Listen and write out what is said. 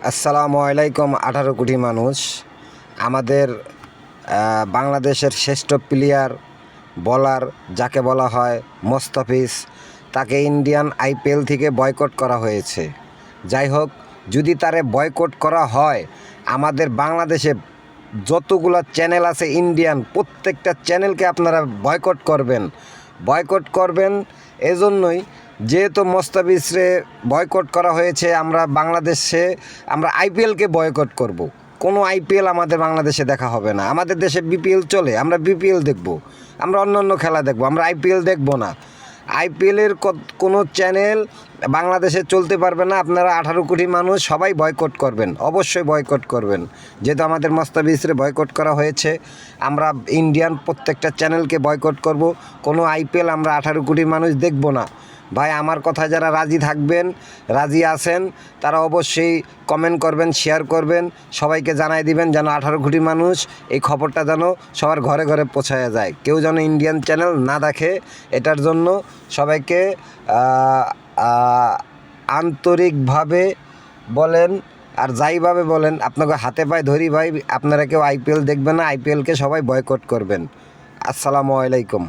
আসসালামু আলাইকুম। 18 কোটি মানুষ আমাদের বাংলাদেশের শ্রেষ্ঠ প্লেয়ার বলার যাকে বলা হয় মোস্তাফিজ, তাকে ইন্ডিয়ান আইপিএল থেকে বয়কট করা হয়েছে। যাই হোক, যদি তারে বয়কট করা হয়, আমাদের বাংলাদেশে যতগুলো চ্যানেল আছে ইন্ডিয়ান, প্রত্যেকটা চ্যানেলকে আপনারা বয়কট করবেন এজন্যই, যেহেতু মোস্তাফিজরে বয়কট করা হয়েছে। আমরা আইপিএলকে বয়কট করব। কোনো আইপিএল আমাদের বাংলাদেশে দেখা হবে না। আমাদের দেশে বিপিএল চলে, আমরা বিপিএল দেখব, আমরা অন্য খেলা দেখব, আমরা আইপিএল দেখব না। আইপিএলের কোনো চ্যানেল বাংলাদেশে চলতে পারবে না। আপনারা 18 কোটি মানুষ সবাই বয়কট করবেন, অবশ্যই বয়কট করবেন। যেহেতু আমাদের মোস্তাফিজরে বয়কট করা হয়েছে, আমরা ইন্ডিয়ান প্রত্যেকটা চ্যানেলকে বয়কট করব। কোনো আইপিএল আমরা 18 কোটি মানুষ দেখব না। ভাই, আমার কথা যারা রাজি আছেন, তারা অবশ্যই কমেন্ট করবেন, শেয়ার করবেন, সবাইকে জানাই দিবেন, যেন 18 কোটি মানুষ এই খবরটা যেন সবার ঘরে ঘরে পৌঁছায়া যায়। কেউ যেন ইন্ডিয়ান চ্যানেল না দেখে, এটার জন্য সবাইকে আন্তরিকভাবে বলেন। আর যাইভাবে বলেন, আপনাকে হাতে পায়ে ধরি ভাই, আপনারা কেউ আইপিএল দেখবেন না, আইপিএলকে সবাই বয়কট করবেন। আসসালামু আলাইকুম।